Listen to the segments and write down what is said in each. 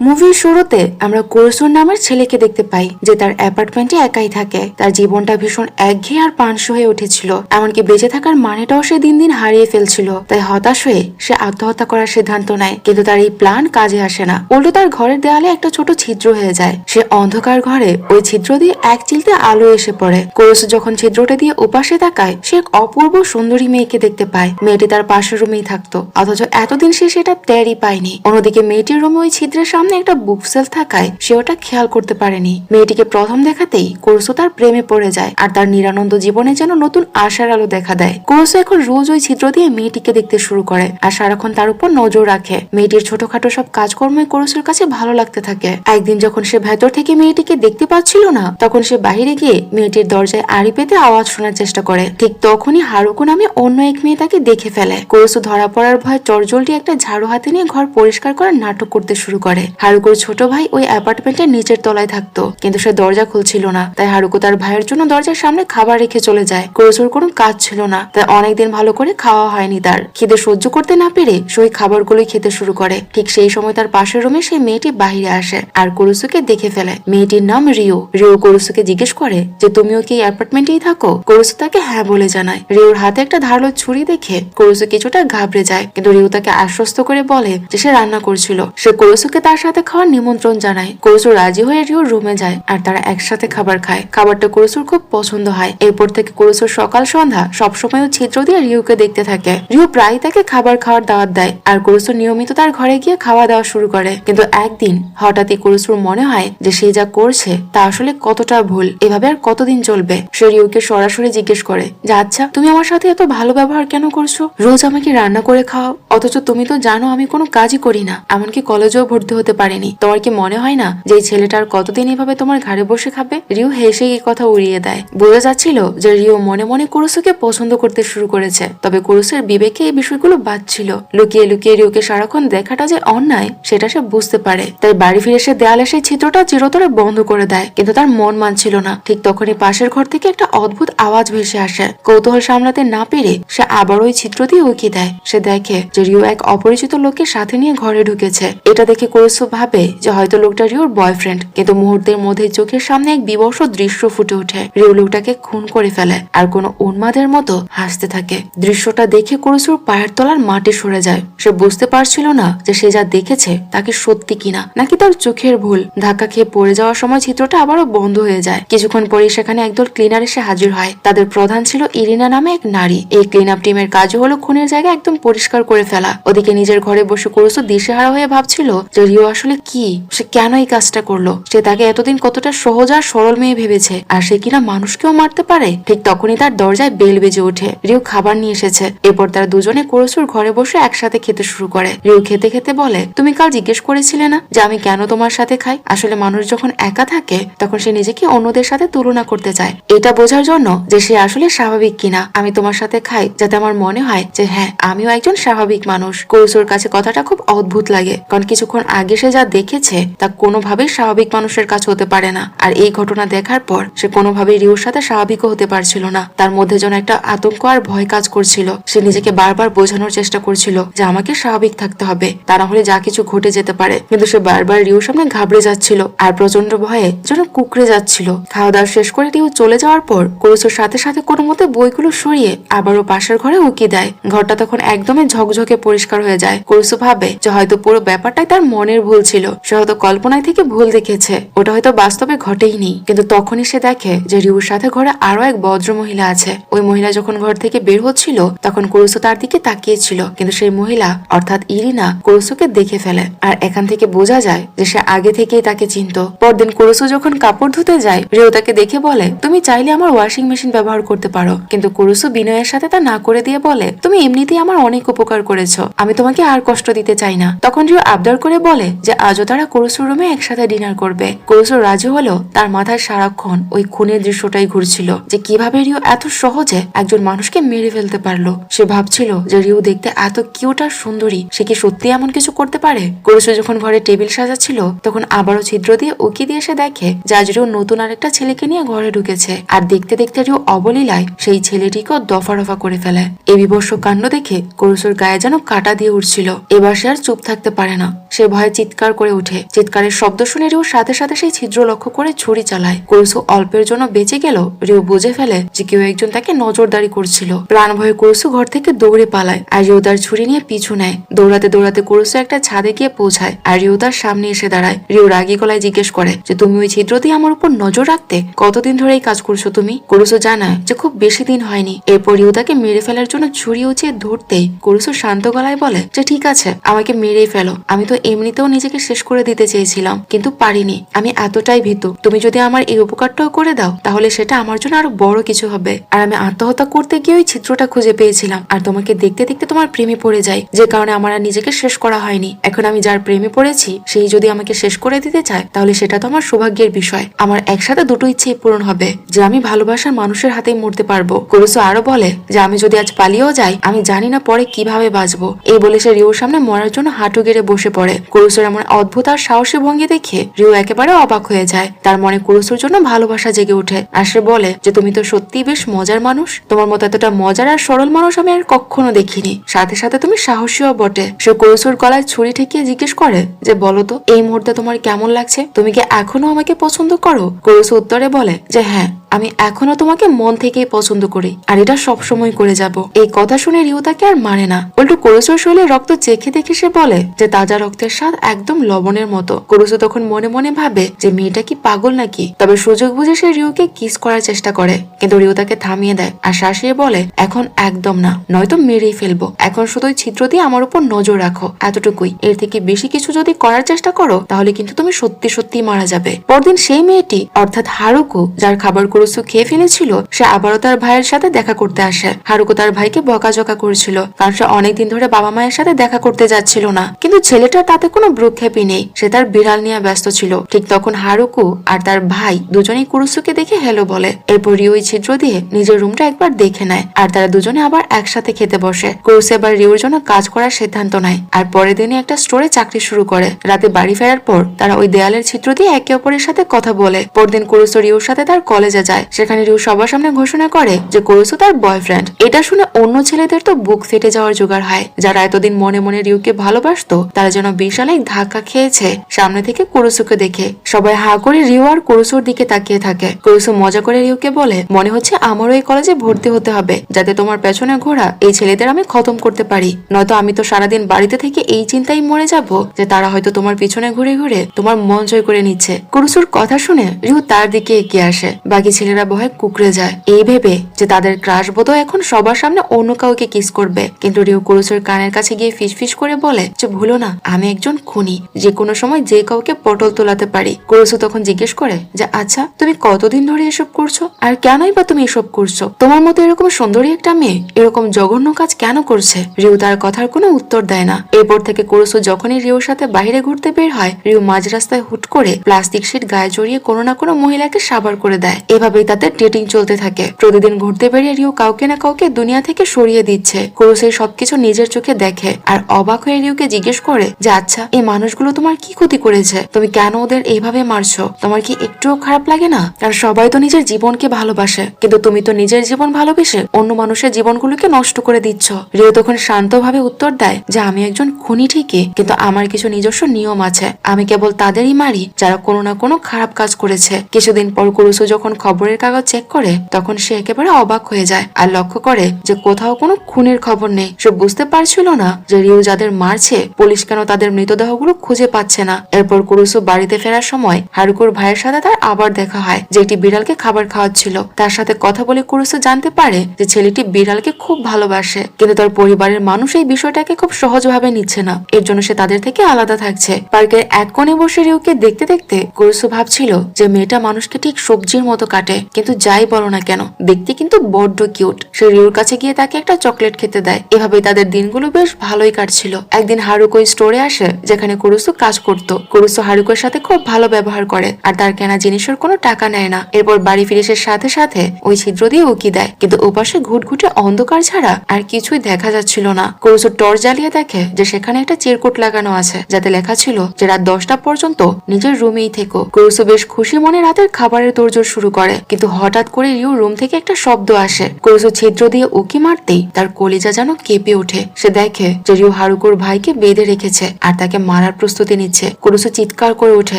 মুভির শুরুতে আমরা কুরসুর নামের ছেলেকে দেখতে পাই যে তার অ্যাপার্টমেন্টে একাই থাকে। তার জীবনটা ভীষণ একঘেয়ে আর পাঁচশো হয়ে উঠেছিল, এমনকি বেঁচে থাকার মানেটাও সে দিন দিন হারিয়ে ফেলছিল। তাই হতাশ হয়ে সে আত্মহত্যা করার সিদ্ধান্ত নেয়, কিন্তু তার এই প্ল্যান কাজে আসে না। উল্টো তার ঘরের দেয়ালে একটা ছোট ছিদ্র হয়ে যায়। সে অন্ধকার ঘরে ওই ছিদ্র দিয়ে এক চিলতে আলো এসে পড়ে। কুরসু যখন ছিদ্রটা দিয়ে উপাসে তাকায়, সে এক অপূর্ব সুন্দরী মেয়েকে দেখতে পায়। মেয়েটি তার পাশের রুমেই থাকতো, অথচ এতদিন সে সেটা টেরই পায়নি। অন্যদিকে মেয়েটির রুমে ওই ছিদ্রের সামনে একটা বুক সেলফ থাকায় সে ওটা খেয়াল করতে পারেনি। মেয়েটিকে প্রথম দেখাতেই কুরসু তার প্রেমে পড়ে যায়, আর তার নিরানন্দ জীবনে যেন নতুন আশার আলো দেখা দেয়। কুরসু এখন রোজ ওই ছিদ্র দিয়ে মেয়েটিকে দেখতে শুরু করে আর সারাক্ষণ তার উপর নজর রাখে। মেয়েটির ছোটখাটো সব কাজকর্মই কুরসুর কাছে ভালো লাগতে থাকে। একদিন যখন সে ভেতর থেকে মেয়েটিকে দেখতে পাচ্ছিল না, তখন সে বাহিরে গিয়ে মেয়েটির দরজায় আড়ি পেতে আওয়াজ শোনার চেষ্টা করে। ঠিক তখনই হারুকু নামে অন্য এক মেয়ে তাকে দেখে ফেলে। কুরসু ধরা পড়ার ভয়ে চটজলদি একটা ঝাড়ু হাতে নিয়ে ঘর পরিষ্কার করার নাটক করতে শুরু করে। হারুকুর ছোট ভাই ওই অ্যাপার্টমেন্টের নিচের তলায় থাকতো, কিন্তু সে দরজা খুলছিল না। তাই হারুকু তার ভাইয়ের জন্য দরজার সামনে খাবার রেখে চলে যায়। কুরসুর কোনো কাজ ছিল না, তাই অনেকদিন ভালো করে খাওয়া হয়নি। তার খিদে সহ্য করতে না পেরে সে ওই খাবারগুলোই খেতে শুরু করে। ঠিক সেই সময় তার পাশের রুমে সেই মেয়েটি বাহিরে আসে আর কুরসুকে দেখে ফেলে। মেয়েটির নাম রিও। রিও কুরসুকে জিজ্ঞেস করে যে তুমিও কি অ্যাপার্টমেন্টেই থাকো? কুরসু তাকে হ্যাঁ বলে জানায়। রিওর হাতে একটা ধারালো ছুরি দেখে কুরসু কিছুটা ঘাবড়ে যায়, কিন্তু রিও তাকে আশ্বস্ত করে বলে যে সে রান্না করছিল। সে কুরসুকে তার সাথে খাওয়ার নিমন্ত্রণ জানায়। কুরসু রাজি হয়ে রিওর রুমে যায় আর তারা একসাথে খাবার খায়। খাবারটা কুরসুর খুব পছন্দ হয়। এরপর থেকে কুরসুর সকাল সন্ধ্যা সবসময় ছিদ্র দিয়ে রিওকে দেখতে থাকে। রিও প্রায় তাকে খাবার খাওয়ার দাওয়াত দেয় আর কুরসু নিয়মিত তার ঘরে গিয়ে খাওয়া দাওয়া শুরু করে। কিন্তু একদিন হঠাৎই কুরসুর মনে হয় যে সে যা করছে তা আসলে কতটা ভুল। এভাবে আর কতদিন চলবে? সে রিওকে সরাসরি জিজ্ঞেস করে যে আচ্ছা, তুমি আমার সাথে এত ভালো ব্যবহার কেন করছো? রোজ আমাকে রান্না করে খাও, অথচ তুমি তো জানো আমি কোনো কাজই করি না, এমনকি কলেজেও ভর্তি হতে পারিনি। তোমার কি মনে হয় না যে এই ছেলেটার কতদিন এভাবে তোমার ঘাড়ে বসে খাবে? রিও হেসে এই কথা উড়িয়ে দেয়। বোঝা যাচ্ছিল যে রিও মনে মনে কুরসুকে পছন্দ করতে শুরু করেছে, তবে কুরসুর বিবেকে এই বিষয়গুলো বাজছিল। লুকিয়ে লুকিয়ে রিওকে সারাক্ষণ দেখাটা যে অন্যায় সেটা সে বুঝতে পারে। তাই বাড়ি ফিরে সে দেয়ালে সেই চিত্রটা চিরতরে বন্ধ করে দেয়, কিন্তু তার মন মানছিল না। ঠিক তখনই পাশের ঘর থেকে একটা অদ্ভুত আওয়াজ ভেসে আসে। কৌতূহল সামলাতে না পেরে সে আবার ওই চিত্র দিয়ে উকি দেয়। সে দেখে যে রিও এক অপরিচিত লোককে সাথে নিয়ে ঘরে ঢুকেছে। এটা দেখে কুরসু ভাবে যে হয়তো লোকটা রিওর বয়ফ্রেন্ড, কিন্তু মুহূর্তের মধ্যে চোখের সামনে এক বিবর্ষ দৃশ্য ফুটে ওঠে। রিও লোকটাকে খুন করে ফেলে আর কোনো উন্মাদের মতো হাসতে থাকে। দৃশ্যটা দেখে কুরসুর পায়ের তলার মাটি সরে যায়। সে বুঝতে পারছিল না যে সে যা দেখেছে তাকে সত্যি কিনা নাকি তার চোখের ভুল। ধাক্কা খেয়ে পড়ে যাওয়ার সময় চিত্রটা আবারও বন্ধ হয়ে যায়। কিছুক্ষণ পরে সেখানে একদল ক্লিনার এসে হাজির হয়। তাদের প্রধান ছিল ইরিনা নামে এক নারী। এই ক্লিন আপ টিমের কাজ হলো খুনের জায়গা একদম পরিষ্কার করে ফেলা। ওদিকে নিজের ঘরে বসে কুরসু দিশেহারা হয়ে ভাবছিল যে রিও আসলে কি, সে কেন এই কাজটা করলো। সে তাকে এতদিন কতটা সহজ আর সরল মেয়ে ভেবেছে, আর সে কিনা মানুষকেও মারতে পারে। ঠিক তখনই তার দরজায় বেল বেজে ওঠে। রিও খাবার নিয়ে এসেছে। এরপর তারা দুজনে কুরসুর ঘরে বসে একসাথে খেতে শুরু করে। রিও খেতে খেতে বলে, তুমি কাল জিজ্ঞেস করেছিলে না যে আমি কেন তোমার সাথে খাই? আসলে মানুষ যখন একা থাকে তখন সে নিজেকে অন্যদের সাথে তুলনা করতে চায়, এটা বোঝার জন্য যে সে আসলে স্বাভাবিক কিনা। আমি তোমার সাথে খাই যাতে আমার মনে হয় যে হ্যাঁ, আমিও একজন স্বাভাবিক মানুষ। কুরসুর কাছে কথাটা খুব অদ্ভুত লাগে, কারণ কিছুক্ষণ আগে সে যা দেখেছে তা কোনোভাবেই স্বাভাবিক মানুষের কাছে হতে পারে না। আর এই ঘটনা দেখার পর সে কোনোভাবেই রিওর সাথে স্বাভাবিকও হতে পারছিল না। তার মধ্যে যেন একটা আতঙ্ক আর ভয় কাজ করছিল। সে নিজেকে বারবার বোঝানোর চেষ্টা করছিল যে আমাকে স্বাভাবিক থাকতে হবে, তা না হলে যা কিছু ঘটে যেতে পারে। কিন্তু সে বারবার রিওর সামনে ঘাবড়ে যাচ্ছিল আর প্রচন্ড ভয়ে যেন কুকড়ে যাচ্ছিল। খাওয়া দাওয়া শেষ করে রিও চলে যাওয়ার পর কুরসুর সাথে সাথে কোনো মতে বইগুলো সরিয়ে আবারও পাশের ঘরে উকি দেয়। ঘরটা তখন একদমই ঝকঝকে পরিষ্কার হয়ে যায়। কুরসু ভাবে যে হয়তো পুরো ব্যাপারটাই তার মনের ভুল ছিল। সে হয়তো কল্পনায় থেকে ভুল দেখেছে, ওটা হয়তো বাস্তবে ঘটেইনি। কিন্তু তখনই সে দেখে যে রিওর সাথে ঘরে আরো এক ভদ্র মহিলা আছে। ওই মহিলা যখন ঘর থেকে বের হচ্ছিল তখন কুরসু তার দিকে তাকিয়েছিল, কিন্তু সেই মহিলা অর্থাৎ ইরিনা কুরসুকে দেখে ফেলে। আর এখান থেকে বোঝা যায় যে সে আগে থেকেই তাকে চিনত। পরদিন কুরসু যখন কাপড় ধুতে যায়, রিও তাকে দেখে বলে, তুমি চাইলে আমার ওয়াশিং মেশিন ব্যবহার করতে পারো। কিন্তু কুরসু বিনয়ের সাথে তা না করে দিয়ে বলে, তুমি এমনিতেই আমার অনেক উপকার করেছো, আমি তোমাকে আর কষ্ট দিতে চাই না। তখন রিও আবদার করে বলে যে আজও তারা কুরসুর রুমে একসাথে ডিনার করবে। কুরসু রাজি হলো। তার মাথায় সারাক্ষণ ওই খুনের দৃশ্যটাই ঘুরছিল, যে কিভাবে রিও এত সহজে একজন মানুষকে মেরে ফেলতে পারলো। সে ভাবছিল যে রিও দেখতে এত কিউট আর সুন্দরী, সে কি সত্যি এমন কিছু করতে পারে? কুরসু যখন ঘরে টেবিল সাজাচ্ছিল তখন আবারও ছিদ্র দিয়ে উকি দিয়ে সে দেখে যে আজ রিও নতুন আরেকটা ছেলেকে নিয়ে ঘরে ঢুকেছে। আর দেখতে দেখতে রিও অবলীলায় সেই ছেলেটিকেও দফা রফা করে ফেলে। এই বিভৎস কাণ্ড দেখে কুরসুর গায়ে যেন কাটা দিয়ে উঠছিল। এবার সে আর চুপ থাকতে পারে না। সে ভয়ে চিৎকার চিৎকার করে উঠে। চিৎকারের শব্দ শুনে রিউ সাথে সাথে সেই ছিদ্র লক্ষ্য করে ছুরি চালায়। কুরুসু অল্পের জন্য বেঁচে গেল রিউ বুঝে ফেলে যে কেউ একজন তাকে নজরদারি করছিল। প্রাণ ভয়ে কুরুসু ঘর থেকে দৌড়ে পালায় আর রিউ তার ছুরি নিয়ে পিছু নেয়। দৌড়াতে দৌড়াতে কুরুসু একটা ছাদে গিয়ে পৌঁছায় আর রিউ তার সামনে এসে দাঁড়ায়। রিউ রাগী গলায় জিজ্ঞেস করে যে তুমি ওই ছিদ্র দিয়ে আমার উপর নজর রাখতে কতদিন ধরে এই কাজ করছো তুমি? কুরুসু জানায় যে খুব বেশি দিন হয়নি। এরপর রিউ তাকে মেরে ফেলার জন্য ছুরি উঁচিয়ে ধরতেই কুরুসু শান্ত গলায় বলে যে ঠিক আছে, আমাকে মেরেই ফেলো। আমি তো এমনিতেও নিজেকে শেষ করে দিতে চেয়েছিলাম, কিন্তু পারিনি। আমি এতটাই ভীতু। তুমি যদি আমার এই উপকারটাও করে দাও তাহলে সেটা আমার জন্য আরো বড় কিছু হবে। আর আমি আত্মহত্যা করতে গিয়ে ওই চিত্রটা খুঁজে পেয়েছিলাম আর তোমাকে দেখতে দেখতে তোমার প্রেমে পড়ে যাই, যে কারণে আমার আর নিজেকে শেষ করা হয়নি। এখন আমি যার প্রেমে পড়েছি সেই যদি আমাকে শেষ করে দিতে চায় তাহলে সেটা তো আমার সৌভাগ্যের বিষয়। আমার একসাথে দুটো ইচ্ছেই পূরণ হবে, যে আমি ভালোবাসার মানুষের হাতেই মরতে পারবো। কুরুসু আরো বলে যে আমি যদি আজ পালিয়েও যাই আমি জানি না পরে কিভাবে বাঁচবো। এই বলে সে রিউর সামনে মরার জন্য হাঁটু গেড়ে বসে পড়ে। কুরুসুর এমন অদ্ভুত আর সাহসী ভঙ্গি দেখে রিউ একেবারে অবাক হয়ে যায়। তার মনে কুরুসুর জন্য ভালোবাসা জেগে ওঠে আর সে বলে যে তুমি তো সত্যিই বেশ মজার মানুষ। তোমার মতো এতটা মজার আর সরল মানুষ আমি আর কখনো দেখিনি। সাথে সাথে তুমি সাহসীও বটে। সে কুরুসুর গলায় ছুরি ঠেকিয়ে জিজ্ঞেস করে যে বলো তো এই মুহূর্তে তোমার কেমন লাগছে? তুমি কি এখনো আমাকে পছন্দ করো? কুরুসু উত্তরে বলে যে হ্যাঁ, আমি এখনো তোমাকে মন থেকেই পছন্দ করি আর এটা সবসময় করে যাব। এই কথা শুনে রিউ তাকে আর মানে না, উল্টো কুরুসুর শরীরে রক্ত চেখে দেখে সে বলে যে তাজা রক্তের স্বাদ একদম লবণের মতো। কুরুসু তখন মনে মনে ভাবে যে মেয়েটা কি পাগল নাকি। তবে সুযোগ বুঝে সে রিউকে কিস করার চেষ্টা করে, কিন্তু রিউ তাকে থামিয়ে দেয় আর শাসিয়ে বলে এখন একদম না, নয়তো মেরেই ফেলবো। এখন শুধুই ছিদ্র দিয়ে আমার উপর নজর রাখো, এতটুকুই। এর থেকে বেশি কিছু যদি করার চেষ্টা করো তাহলে কিন্তু তুমি সত্যি সত্যি মারা যাবে। পরদিন সেই মেয়েটি অর্থাৎ হারুকো, যার খাবার কুরুসু খেয়ে ফেলেছিল, সে আবারও তার ভাইয়ের সাথে দেখা করতে আসে। হারুকো তার ভাইকে বকাঝকা করছিল কারণ সে অনেকদিন ধরে বাবা মায়ের সাথে দেখা করতে যাচ্ছিল না, কিন্তু ছেলেটার তাতে কোনো ভ্রুক্ষেপই নেই। সে তার বিড়াল নিয়ে ব্যস্ত ছিল। ঠিক তখন হারুকো আর তার ভাই দুজনেই কুরুসুকে দেখে হেলো বলে। এরপর রিউ ওই ছিদ্র দিয়ে নিজের রুমটা একবার দেখে নেয় আর তারা দুজনে আবার একসাথে খেতে বসে। কুরুসু এবার রিউর জন্য কাজ করার সিদ্ধান্ত নেয় আর পরের দিনই একটা স্টোরে চাকরি শুরু করে। রাতে বাড়ি ফেরার পর তারা ওই দেয়ালের ছিদ্র দিয়ে একে অপরের সাথে কথা বলে। পরদিন কুরুসু রিউর সাথে তার কলেজে যায়। সেখানে রিউ সবার সামনে ঘোষণা করে যে কুরুসু তার বয়ফ্রেন্ড। এটা শুনে অন্য ছেলেদের তো বুক ফেটে যাওয়ার জোগাড় হয়। যারা এতদিন মনে মনে রিউকে ভালোবাসতো তারা যেন বিশাল এক ধাক্কা খেয়েছে সামনে থেকে কুরুসুকে দেখে। সবাই হা করে রিউ আর কুরুসুর দিকে তাকিয়ে থাকে। কুরুসু মজা করে রিউকে বলে মনে হচ্ছে আমারও এই কলেজে ভর্তি হতে হবে যাতে তোমার পেছনে ঘোরা এই ছেলেদের আমি খতম করতে পারি, নয়তো আমি তো সারাদিন বাড়িতে থেকে এই চিন্তাই মরে যাব যে তারা হয়তো তোমার পিছনে ঘুরে ঘুরে তোমার মন জয় করে নিচ্ছে। কুরুসুর কথা শুনে রিউ তার দিকে এগিয়ে আসে। বাকি ছেলেরা ভয়ে কুকড়ে যায় এই ভেবে যে তাদের ক্রাশ বোধ এখন সবার সামনে অন্য কাউকে কিস করবে। কিন্তু রিউ কুরুসুর কানের কাছে গিয়ে ফিসফিস করে বলে যে ভুলো না, আমি একজন খুনি, যে কোনো সময় যে কাউকে পটল তোলাতে পারি। কুরুসু তখন জিজ্ঞেস করে যে আচ্ছা তুমি কতদিন ধরে এসব করছো আর কেনই বা তুমি এসব করছো? তোমার মতো এরকম সুন্দরী একটা মেয়ে এরকম জঘন্য কাজ কেন করছে? রিউ তার কথার কোনো উত্তর দেয় না। এরপর থেকে কুরুসু যখনই রিউর সাথে বাইরে ঘুরতে বের হয় রিউ মাঝ রাস্তায় হুট করে প্লাস্টিক শিট গায়ে জড়িয়ে কোনো না কোনো মহিলাকে সাবার করে দেয়। এভাবেই তাদের ডেটিং চলতে থাকে। প্রতিদিন ঘুরতে বেরিয়ে রিউ কাউকে না কাউকে দুনিয়া থেকে সরিয়ে দিচ্ছে। কুরুসু সবকিছু নিজের চোখে দেখে আর অবাক হয়ে রিউকে জিজ্ঞেস করে যে আচ্ছা এই মানুষগুলো তোমার কি ক্ষতি করেছে? তুমি কেন ওদের এইভাবে মারছো? তোমার কি একটুও খারাপ লাগে না? কারণ সবাই তো নিজের জীবনকে ভালোবাসে, কিন্তু তুমি তো নিজের জীবন ভালোবেসে অন্য মানুষের জীবনগুলোকে নষ্ট করে দিচ্ছ। রিউ তখন শান্তভাবে উত্তর দেয় যে আমি একজন খুনি ঠিকই, কিন্তু আমার কিছু নিজস্ব নিয়ম আছে। আমি কেবল তাদেরই মারি যারা কোনো না কোনো খারাপ কাজ করেছে। কিছুদিন পর কুরুসু যখন খবরের কাগজ চেক করে তখন সে একেবারে অবাক হয়ে যায় আর লক্ষ্য করে যে কোথাও কোনো খুনের খবর নেই। সে বুঝতে পারছিল না যে রিউ যাদের মারছে পুলিশ কেন তাদের মৃতদেহগুলো খুঁজে পাচ্ছে না। এরপর কুরুসু বাড়িতে ফেরার সময় হারুকুর ভাইয়ের সাথে তার আবার দেখা হয়, যে একটি বিড়ালকে খাবার খাওয়াচ্ছিল। তার সাথে কথা বলে কুরুসু জানতে পারে যে ছেলেটি বিড়ালকে খুব ভালোবাসে, কিন্তু তার পরিবারের মানুষ এই বিষয়টাকে খুব সহজভাবে নিচ্ছে না। এর জন্য সে তাদের থেকে আলাদা থাকছে। পার্কের এক কোণে বসে রিউকে দেখতে দেখতে কুরুসু ভাবছিল যে মেয়েটা মানুষকে ঠিক সবজির মতো কাটে, কিন্তু যাই বলো না কেন দেখতে কিন্তু বড্ড কিউট। সে রিউর কাছে গিয়ে তাকে একটা চকলেট খেতে দেয়। এভাবে তাদের দিনগুলো বেশ ভালোই কাটছিল। একদিন হারুকো স্টোরে আসে যেখানে কুরুসু কাজ করত। কুরুসু হারুকোর সাথে খুব ভালো ব্যবহার করে আর তার কেনা জিনিসের কোনো টাকা নেয় না। এরপর বাড়ি ফিরে সে সাথে সাথে ওই ছিদ্র দিয়ে উকি দেয়, কিন্তু ওপাশে ঘুটঘুটে অন্ধকার ছাড়া আর কিছুই দেখা যাচ্ছিল না। কুরুসু টর্চ জ্বালিয়ে দেখে যে সেখানে একটা চিরকুট লাগানো আছে যাতে লেখা ছিল যে রাত 10টা পর্যন্ত নিজের রুমেই থেকো। কুরুসু বেশ খুশি মনে রাতের খাবারের তোড়জোড় শুরু করে। করে, কিন্তু হঠাৎ করে রিউ রুম থেকে একটা শব্দ আসে। কুরুসু ছিদ্র দিয়ে উকি মারতেই তার কলিজা যেন কেঁপে ওঠে। সে দেখে যে রিউ হারুকোর ভাইকে বেঁধে রেখেছে আর তাকে মারার প্রস্তুতি নিচ্ছে। কুরুসু চিৎকার করে ওঠে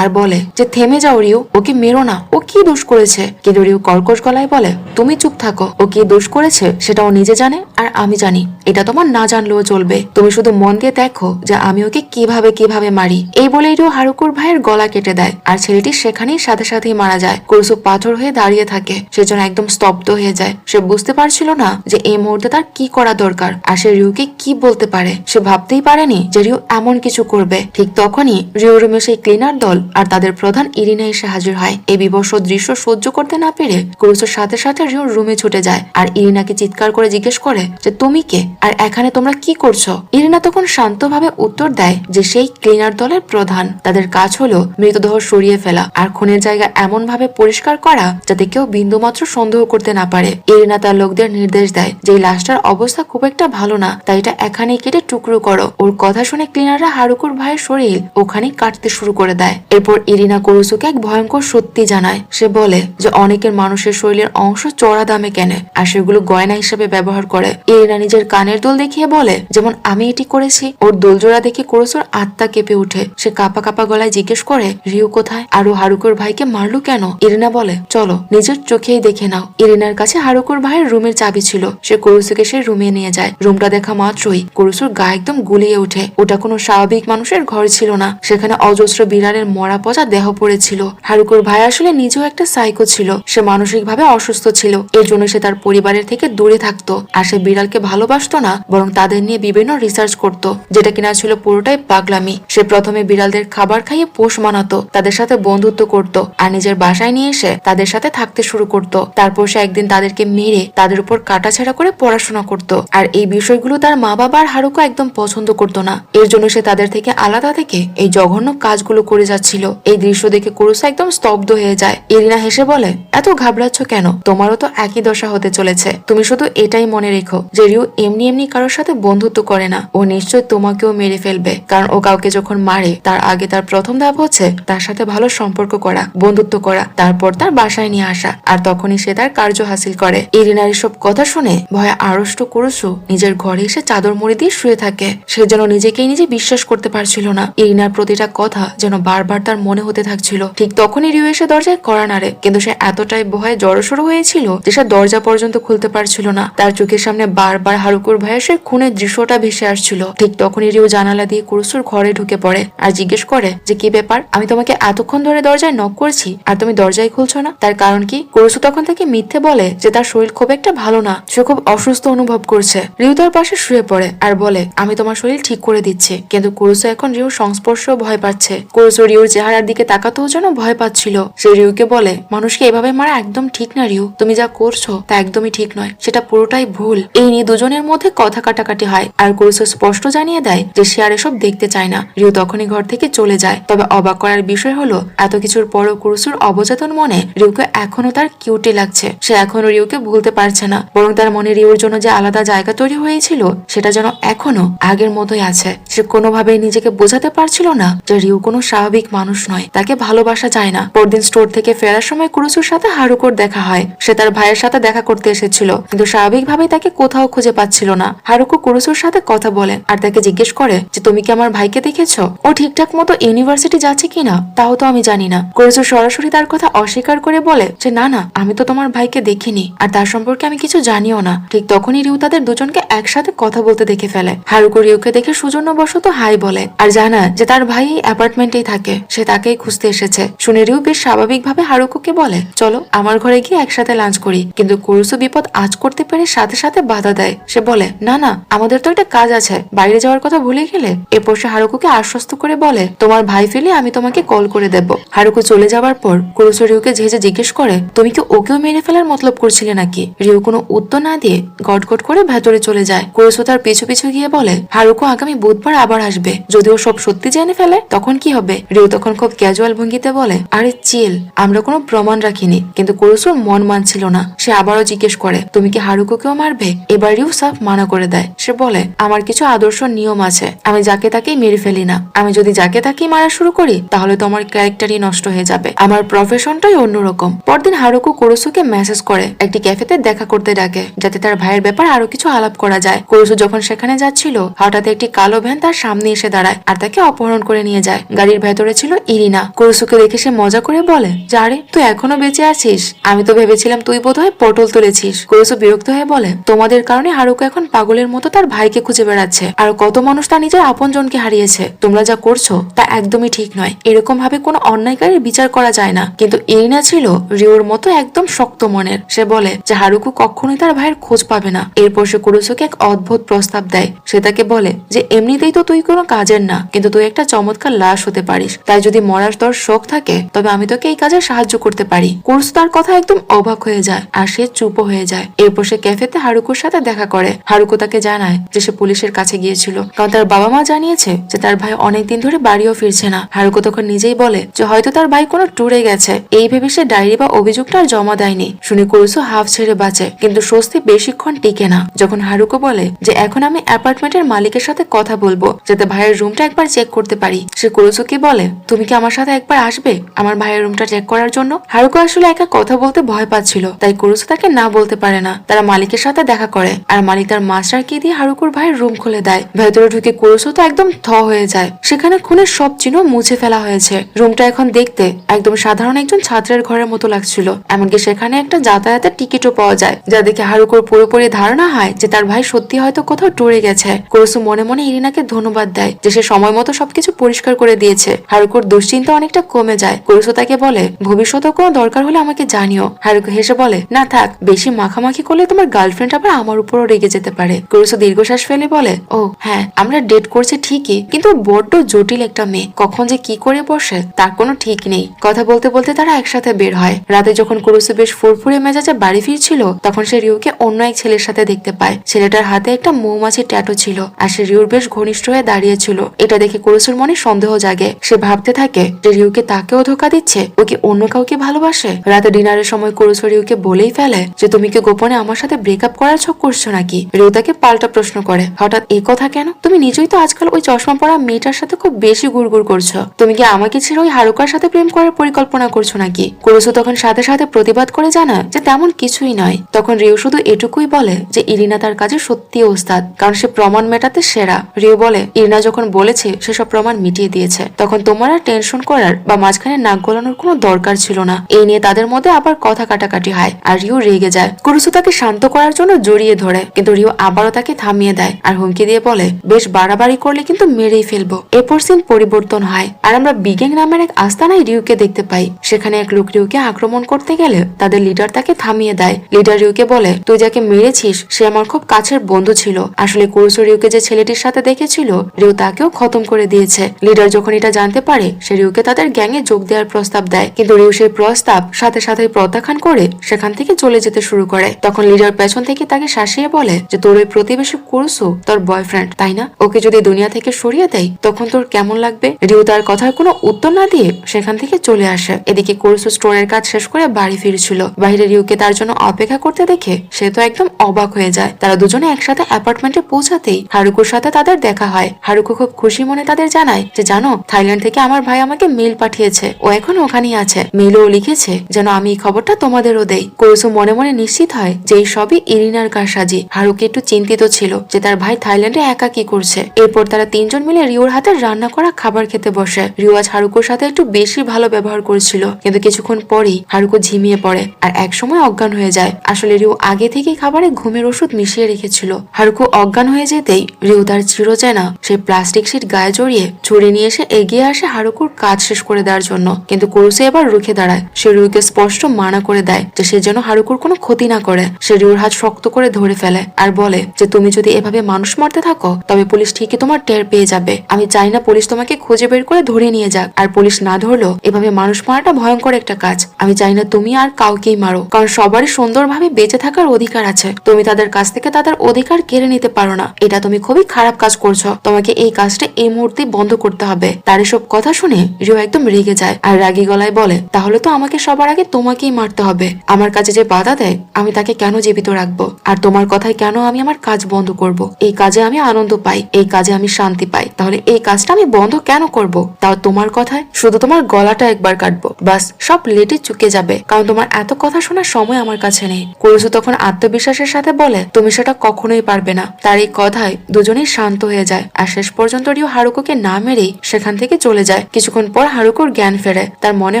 আর বলে যে থেমে যাও রিউ, ওকে মেরো না, ও কি দোষ করেছে। কিন্তু রিউ কর্কশ গলায় বলে তুমি চুপ থাকো, ও কি দোষ করেছে সেটা ও নিজে জানে আর আমি জানি, এটা তোমার না জানলেও চলবে। তুমি শুধু মন দিয়ে দেখো যে আমি ওকে কিভাবে মারি। এই বলে রিউ হারুকোর ভাইয়ের গলা কেটে দেয় আর ছেলেটি সেখানেই সাথে সাথেই মারা যায়। কুরুসু পাথর হয়ে দাঁড়িয়ে থাকে, সেজন্য একদম স্তব্ধ হয়ে যায়। সে বুঝতে পারছিল না যে এই মুহূর্তে তার কি করা দরকার আর সে রিউকে কি বলতে পারে। সে ভাবতেই পারেনি যে রিউ এমন কিছু করবে। ঠিক তখনই রিউ রুমে সেই ক্লিনার দল আর তাদের প্রধান ইরিনা এসে হাজির হয়। এই বিভৎস দৃশ্য সহ্য করতে না পেরে কুরুসুর সাথে সাথে রিউর রুমে ছুটে যায় আর ইরিনাকে চিৎকার করে জিজ্ঞেস করে যে তুমি কে আর এখানে তোমরা কি করছো। ইরিনা তখন শান্তভাবে উত্তর দেয় যে সেই ক্লিনার দলের প্রধান। তাদের কাজ হলো মৃতদেহ সরিয়ে ফেলা আর খুনের জায়গা এমন ভাবে পরিষ্কার করা যাতে কেউ বিন্দুমাত্র সন্দেহ করতে না পারে। ইরিনা তার লোকদের নির্দেশ দেয় যে লাশটার অবস্থা খুব একটা ভালো না, তাই এটা এখানেই কেটে টুকরো করো। ওর কথা শুনে ক্লিনাররা হারুকুর ভাইয়ের শরীর ওখানে কাটতে শুরু করে দেয়। এরপর ইরিনা কুরুসুকে এক ভয়ঙ্কর সত্যি জানায়। সে বলে যে অনেকের মানুষের শরীরের অংশ চড়া দামে কেনে আর সেগুলো গয়না হিসেবে ব্যবহার করে। ইরিনা নিজের কানের দুল দেখিয়ে বলে যেমন আমি এটি করেছি। ওর দোলজোড়া দেখে কুরুসুর আত্মা কেঁপে উঠে। সে কাপা কাপা গলায় জিজ্ঞেস করে রিউ কোথায় আর ও হারুকুর ভাইকে মারলো কেন। ইরিনা বলে চলো নিজের চোখেই দেখে নাও। ইরিনার কাছে হারুকুর ভাইয়ের রুমের চাবি ছিল। সে কুরুসুকে সে রুমে নিয়ে যায়। রুমটা দেখা মাত্রই কুরুসুর গা একদম গুলিয়ে ওঠে। ওটা কোনো স্বাভাবিক মানুষের ঘর ছিল না, সেখানে অজস্র বিড়ালের মরা পচা দেহ পড়েছিল। হারুকুর ভাই আসলে নিজেও একটা সাইকো ছিল। সে মানসিক ভাবে অসুস্থ ছিল, এর জন্য সে তার পরিবারের থেকে দূরে থাকতো আর সে বিড়ালকে ভালোবাসতো না, বরং তাদের নিয়ে বিভিন্ন রিসার্চ করত, যেটা কিনা ছিল পুরোটাই পাগলামি। সে প্রথমে বিড়ালদের খাবার খাইয়ে পোষ মানাতো, তাদের সাথে বন্ধুত্ব করত আর নিজের বাসায় নিয়ে এসে তাদের সাথে থাকতে শুরু করত। তারপর সে একদিন তাদেরকে মেরে তাদের উপর কাটাছেড়া করে পড়াশোনা করত আর এই বিষয়গুলো তার মা বাবা আর হারুকো একদম পছন্দ করতো না। এর জন্য সে তাদের থেকে আলাদা থেকে এই জঘন্য কাজগুলো করে যাচ্ছিল। এই দৃশ্য দেখে কুরুসা একদম স্তব্ধ হয়ে যায়। ইরিনা হেসে বলে এত ঘাবড়াচ্ছ কেন, তোমারও তো একই দশা হতে চলেছে। তুমি শুধু এটাই মনে রেখো যে রিউ এমনি এমনি কারোর সাথে বন্ধুত্ব করে না, ও নিশ্চয় তোমাকেও মেরে ফেলবে। কারণ ও কাউকে যখন মারে তার আগে তার প্রথম ধাপ হচ্ছে তার সাথে ভালো সম্পর্ক করা, বন্ধুত্ব করা, তারপর তার বাসায় নিয়ে আসা আর তখনই সে তার কার্য হাসিল করে। ইরিনার এসব কথা শুনে ভয়ে আড়ষ্ট কুরুসু নিজের ঘরে এসে চাদর মুড়ি দিয়ে শুয়ে থাকে। সে যেন নিজেকেই নিজে বিশ্বাস করতে পারছিল না। ইরিনার প্রতিটা কথা যেন বারবার তার মনে হতে থাকছিল। ঠিক তখনই রিউ এসে দরজায় কড়া নাড়ে, কিন্তু সে এতটাই ভয়ে জড়সড় হয়েছিল যে সে দরজা পর্যন্ত খুলতে পারছিল না। তার চোখের সামনে বারবার হারুকুর ভাইয়ের সে খুনের দৃশ্যটা ভেসে আসছিল। ঠিক তখনই রিউ জানালা দিয়ে কুরুসুর ঘরে ঢুকে পড়ে আর জিজ্ঞেস করে যে কি ব্যাপার, আমি তোমাকে এতক্ষণ ধরে দরজায় নক করছি আর তুমি দরজায় খুলছো না, তার কারণ কি। কুরুসু তখন থেকে মিথ্যে বলে যে তার শরীর খুব একটা ভালো না, সে খুব অসুস্থ অনুভব করছে। রিউ তার পাশে শুয়ে পড়ে আর বলে আমি তোমার শরীর ঠিক করে দিচ্ছি। কিন্তু কুরুসু এখন রিউর সংস্পর্শেও ভয় পাচ্ছে। কুরুসু রিউর চেহারার দিকে তাকাতেও যেন ভয় পাচ্ছিল। সে রিউকে বলে মানুষকে এভাবে মারা একদম ঠিক না রিউ, তুমি যা করছো তা একদমই ঠিক নয়, সেটা পুরোটাই ভুল। এই নিয়ে দুজনের মধ্যে কথা কাটাকাটি হয় আর কুরুসু স্পষ্ট জানিয়ে দেয় যে সে আর এসব দেখতে চায় না। রিউ তখনই ঘর থেকে চলে যায়। তবে অবাক করার বিষয় হলো এত কিছুর পরও কুরুসুর অবচেতন মনে রিউকে এখনো তার কিউটি লাগছে। সে এখনো রিউকে ভুলতে পারছে না, বরং তার মনে রিউর জন্য যে আলাদা জায়গা তৈরি হয়েছিল সেটা যেন এখনো আগের মতোই আছে। সে কোনোভাবেই নিজেকে বোঝাতে পারছিল না যে রিউ কোনো স্বাভাবিক মানুষ নয়, তাকে ভালোবাসা যায় না। পরদিন স্টোর থেকে ফেরার সময় কুরুসুর সাথে হারুকোর দেখা হয়। সে তার ভাইয়ের সাথে দেখা করতে এসেছিল, কিন্তু স্বাভাবিকভাবেই তাকে কোথাও খুঁজে পাচ্ছিল না। হারুকো কুরুসুর সাথে কথা বলে আর তাকে জিজ্ঞেস করে যে তুমি কি আমার ভাইকে দেখেছো, ও ঠিকঠাক মতো ইউনিভার্সিটি যাচ্ছে কিনা তাও তো আমি জানি না। কুরুসু সরাসরি তার কথা অস্বীকার করে বলে যে না না, আমি তো তোমার ভাইকে দেখিনি আর তার সম্পর্কে আমি কিছু জানিও না। ঠিক তখনই রিউ তাদের দুজনকে একসাথে কথা বলতে দেখে ফেলে। হারুকো রিউকে দেখে সৌজন্যবশত হাই বলে আর জানা যে তার ভাই এই অ্যাপার্টমেন্টেই থাকে, সে তাকেই খুঁজতে এসেছে। শুনে রিউ বেশ স্বাভাবিকভাবে হারুকোকে বলে চলো আমার ঘরে গিয়ে একসাথে লাঞ্চ করি। কিন্তু কুরুসু বিপদ আজ করতে পেরে সাথে সাথে বাধা দেয়। সে বলে না না, আমাদের তো একটা কাজ আছে, বাইরে যাওয়ার কথা ভুলে গেলে। এরপর সে হারুকোকে আশ্বস্ত করে বলে তোমার ভাই ফিরলে আমি তোমাকে কল করে দেব। হারুকো চলে যাওয়ার পর কুরুসু রিউকে ঝেঁঝে জিজ্ঞেস করে তুমি কি ওকেও মেরে ফেলার মতলব করছিলে নাকি। রিউ কোনো উত্তর না দিয়ে গটগট করে ভেতরে চলে যায়। কুরুসু তার পিছু পিছু গিয়ে বলে হারুকো আগামী বুধবার আবার আসবে, যদিও সব সত্যি জেনে ফেলে তখন কি হবে। রিউ তখন খুব ক্যাজুয়াল ভঙ্গিতে বলে আরে চিল, আমরা কোনো প্রমাণ রাখিনি। কিন্তু কুরুসুর মন মানছিল না। সে আবারও জিজ্ঞেস করে তুমি কি হারুকোকেও মারবে। এবার রিউ সাফ মানা করে দেয়। সে বলে আমার কিছু আদর্শ নিয়ম আছে, আমি যাকে তাকেই মেরে ফেলি না। আমি যদি যাকে তাকেই মারা শুরু করি তাহলে তো আমার ক্যারেক্টারই নষ্ট হয়ে যাবে। আমার প্রফেশনটাই অন্যরকম। অন্যরকম। পরদিন হারুকো কুরুসুকে মেসেজ করে একটি ক্যাফেতে দেখা করতে ডাকে, যাতে তার ভাইয়ের ব্যাপার আরো কিছু আলাপ করা যায়। কুরুসু যখন সেখানে যাচ্ছিল, হঠাৎ একটি কালো ভ্যান তার সামনে এসে দাঁড়ায় আর তাকে অপহরণ করে নিয়ে যায়। গাড়ির ভেতরে ছিল ইরিনা। কুরুসুকে দেখে সে মজা করে বলে, যারে তুই এখনো বেঁচে আছিস? আমি তো ভেবেছিলাম তুই বোধহয় পটল তুলেছিস। কুরুসু বিরক্ত হয়ে বলে, তোমাদের কারণে হারুকো এখন পাগলের মতো তার ভাইকে খুঁজে বেড়াচ্ছে, আর কত মানুষ তার নিজের আপনজনকে হারিয়েছে। তোমরা যা করছো তা একদমই ঠিক নয়। এরকম ভাবে কোনো অন্যায়কারীর বিচার করা যায় না। কিন্তু ইরিনা ছিল রিওর মতো একদম শক্ত মনের। সে বলে যে হারুকো কখনোই তার ভাইয়ের খোঁজ পাবে না। এরপর সে কুরুসুকে এক অদ্ভুত প্রস্তাব দেয়। সে তাকে বলে যে এমনিতেই তো তুই কোনো কাজের না, কিন্তু তুই একটা চমৎকার লাশ হতে পারিস। তাই যদি মরার তোর শখ থাকে তবে আমি তোকে এই কাজে সাহায্য করতে পারি। কুরুসু তার কথা একদম অবাক হয়ে যায় আর সে চুপও হয়ে যায়। এরপর সে ক্যাফেতে হারুকোর সাথে দেখা করে। হারুকো তাকে জানায় যে সে পুলিশের কাছে গিয়েছিল, কারণ তার বাবা মা জানিয়েছে যে তার ভাই অনেকদিন ধরে বাড়িও ফিরছে না। হারুকো তখন নিজেই বলে যে হয়তো তার ভাই কোনো ট্যুরে গেছে। এই ভেবে সে ডায়েরি বা অভিযোগটা আর জমা দেয়নি। শুনে কুরুসু হাফ ছেড়ে বাঁচে, কিন্তু স্বস্তি বেশিক্ষণ টিকে না। যখন হারুকো বলে যে এখন আমি অ্যাপার্টমেন্টের মালিকের সাথে কথা বলবো যাতে ভাইয়ের রুমটা একবার চেক করতে পারি, সে কুরুসুকে বলে তুমি কি আমার সাথে একবার আসবে আমার ভাইয়ের রুমটা চেক করার জন্য? হারুকো আসলে একা কথা বলতে ভয় পাচ্ছিল, তাই কুরুসু তাকে না বলতে পারে না। তারা মালিকের সাথে দেখা করে আর মালিক তার মাস্টার কি দিয়ে হারুকোর ভাইয়ের রুম খুলে দেয়। ভেতরে ঢুকে কুরুসু তো একদম হয়ে যায়। সেখানে খুনের সব চিহ্ন মুছে ফেলা হয়েছে। রুমটা এখন দেখতে একদম সাধারণ একজন ছাত্রের ঘরের মতো লাগছিল। এমনকি সেখানে একটা যাতায়াতের টিকিটও পাওয়া যায়, যা দেখে হারুকোর পুরোপুরি ধারণা হয় যে তার ভাই সত্যি হয়তো কোথাও ট্যুরে গেছে। কুরুসু মনে মনে ইরিনাকে ধন্যবাদ দেয় যে সে সময় মতো সবকিছু পরিষ্কার করে দিয়েছে। হারুকোর দুশ্চিন্তা অনেকটা কমে যায়। কুরুসু তাকে বলে ভবিষ্যতে কোনো দরকার হলে আমাকে জানিও। হারুকো হেসে বলে না থাক, বেশি মাখামাখি করলে তোমার গার্লফ্রেন্ড আবার আমার উপরও রেগে যেতে পারে। কুরুসু দীর্ঘশ্বাস ফেলে বলে ও হ্যাঁ, আমরা ডেট করছি ঠিকই, কিন্তু বড্ড জটিল একটা মেয়ে, কখন যে কি করে বসে তার কোনো ঠিক নেই। কথা বলতে বলতে তারা একসাথে বের হয়। রাতে যখন কুরুসু বেশ ফুরফুরে মেজাজে বাড়ি ফিরছিল, তখন সে রিউকে অন্য এক ছেলের সাথে দেখতে পায়। ছেলেটার হাতে একটা মৌমাছি ট্যাটু ছিল আর সে রিউর বেশ ঘনিষ্ঠ হয়ে দাঁড়িয়েছিল। এটা দেখে কুরুসুর মনে সন্দেহ জাগে। সে ভাবতে থাকে যে রিউকে তাকেও ধোকা দিচ্ছে, ও কি অন্য কাউকে ভালোবাসে। রাতে ডিনারের সময় কুরুসু রিউকে বলেই ফেলে যে তুমি কি গোপনে আমার সাথে ব্রেকআপ করার ছক করছো নাকি? রিউ তাকে পাল্টা প্রশ্ন করে হঠাৎ এই কথা কেন? তুমি নিজেই তো আজকাল ওই চশমা পরা মেয়েটার সাথে খুব বেশি গুড়গুড় করছো। তুমি কি আমাকে ছেড়ে ওই হারুকার সাথে প্রেম করার পরিকল্পনা করছো নাকি? কুরুসু তখন সাথে সাথে প্রতিবাদ করে জানায় যে তেমন কিছুই নয়। তখন রিউ শুধু এটুকুই বলে যে ইরিনা তার কাজে সত্যি ওস্তাদ, কারণ সে প্রমাণ মেটাতে সেরা। রিউ বলে ইরিনা যখন বলেছে সেসব প্রমাণ মিটিয়ে দিয়েছে, তখন তোমার আর টেনশন করার বা মাঝখানে নাক গলানোর কোনো দরকার ছিল না। এই নিয়ে তাদের মধ্যে আবার কথা কাটাকাটি হয় আর রিউ রেগে যায়। কুরুসু তাকে শান্ত করার জন্য জড়িয়ে ধরে, কিন্তু রিউ আবারও তাকে থামিয়ে দেয় আর হুমকি দিয়ে বলে বেশ বাড়াবাড়ি করলে কিন্তু মেরেই ফেলবো। এরপর সিন পরিবর্তন হয় আর আমরা বিগেং নামের এক আস্তানায় রিউকে দেখতে পাই। সেখানে এক লোক রিউকে আক্রমণ করতে গেলে তাদের লিডার তাকে থামিয়ে দেয়। লিডার রিউকে বলে তুই যাকে মেরেছিস সে আমার খুব কাছের বন্ধু ছিল। আসলে কুরুসু রিউকে যে ছেলেটির সাথে দেখেছিল রিউ তাকেও খতম করে দিয়েছে। লিডার যখন এটা জানতে পারে সে রিউকে তাদের গ্যাংয়ে যোগ দেওয়ার প্রস্তাব দেয়, কিন্তু রিউ সেই প্রস্তাব সাথে সাথে প্রত্যাখ্যান করে সেখান থেকে চলে যেতে শুরু করে। তখন লিডার পেছন থেকে তাকে শাসিয়ে বলে যে তোর ওই প্রতিবেশী কুরুসু তোর বয়ফ্রেন্ড তাই না? ওকে যদি দুনিয়া থেকে সরিয়ে দেয় তখন তোর কেমন লাগবে? রিউ তার কথার কোনো উত্তর না দিয়ে সেখান থেকে চলে আসে। এদিকে কুরুসু স্টোরের কাজ শেষ করে বাড়ি ফিরছিল। বাইরে রিউকে তার জন্য অপেক্ষা করতে দেখে সে তো একদম অবাক হয়ে যায়। তারা দুজনে একসাথে অ্যাপার্টমেন্টে পৌঁছাতেই হারুকুর সাথে তাদের দেখা হয়। হারুকু খুব খুশি মনে তাদের জানায় যে জানো, থাইল্যান্ড থেকে আমার ভাই আমাকে মেইল পাঠিয়েছে, ও এখন ওখানেই আছে। মেইলও লিখেছে যেন আমি এই খবরটা তোমাদেরও দেই। কুরুসু মনে মনে নিশ্চিত হয় যে এই সবই ইরিনার কারসাজি। হারুকি একটু চিন্তিত ছিল যে তার ভাই থাইল্যান্ডে একা কি করছে। এরপর তারা তিনজন মিলে রিউর হাতে রান্না করা খাবার খেতে বসে। রিউ আজ হারুকুর সাথে একটু বেশি ভালো ব্যবহার করেছিল, কিন্তু কিছুক্ষণ পরেই হারুকু ঝিমিয়ে পড়ে আর একসময় অজ্ঞান হয়ে যায়। আসলে রিউ আগে থেকেই খাবারে ঘুমের ওষুধ মিশিয়ে রেখেছিল। হারুকু অজ্ঞান হয়ে যেতেই রিউ তার চিরচেনা সেই প্লাস্টিক শিট গায়ে জড়িয়ে ছুরি নিয়ে এসে এগিয়ে আসে হারুকুর কাজ শেষ করে দেওয়ার জন্য, কিন্তু কুরুসু এবার রুখে দাঁড়ায়। সে রিউকে স্পষ্ট মানা করে দেয় যে সে যেন হারুকুর কোনো ক্ষতি না করে। সে রিউর হাত শক্ত করে ধরে ফেলে আর বলে যে তুমি যদি এভাবে মানুষ মারতে থাকো তবে পুলিশ ঠিকই তোমার টের পেয়ে যাবে। আমি চাই না পুলিশ তোমাকে খুঁজে বের করে ধরে নিয়ে যাক, আর পুলিশ না ধরলো এভাবে মানুষ মারাটা ভয়ঙ্কর একটা কাজ। আমি চাই না তুমি আর কাউকেই মারো, কারণ সবারই সুন্দরভাবে বেঁচে থাকার অধিকার আছে। তুমি তাদের কাছ থেকে তাদের অধিকার কেড়ে নিতে পারো না। এটা তুমি খুবই খারাপ কাজ করছো। তোমাকে এই কাজটা এই মুহূর্তে বন্ধ করতে হবে। তার এসব কথা শুনে রিউ একদম রেগে যায় আর রাগী গলায় বলে তাহলে তো আমাকে সবার আগে তোমাকেই মারতে হবে। আমার কাজে যে বাধা দেয় আমি তাকে কেন জীবিত রাখবো? আর তোমার কথায় কেন আমি আমার কাজ বন্ধ করব? এই কাজে আমি আনন্দ পাই, এই কাজে আমি শান্তি পাই, তাহলে এই কাজটা আমি বন্ধ কেন করব? তাও তোমার কথায় শুধু তোমার গলাটা একবার কাটবো, বাস সব লেটে বিয়েটি চুকে যাবে, কারণ তোমার এত কথা শোনার সময় আমার কাছে নেই। কুরুসু তখন আত্মবিশ্বাসের সাথে বলে, তুমি সেটা কখনোই পারবে না। তার এই কথায় দুজনেই শান্ত হয়ে যায়, আর শেষ পর্যন্ত রিও হারুকোকে না মেরেই সেখান থেকে চলে যায়। কিছুক্ষণ পর হারুকোর জ্ঞান ফেরে। তার মনে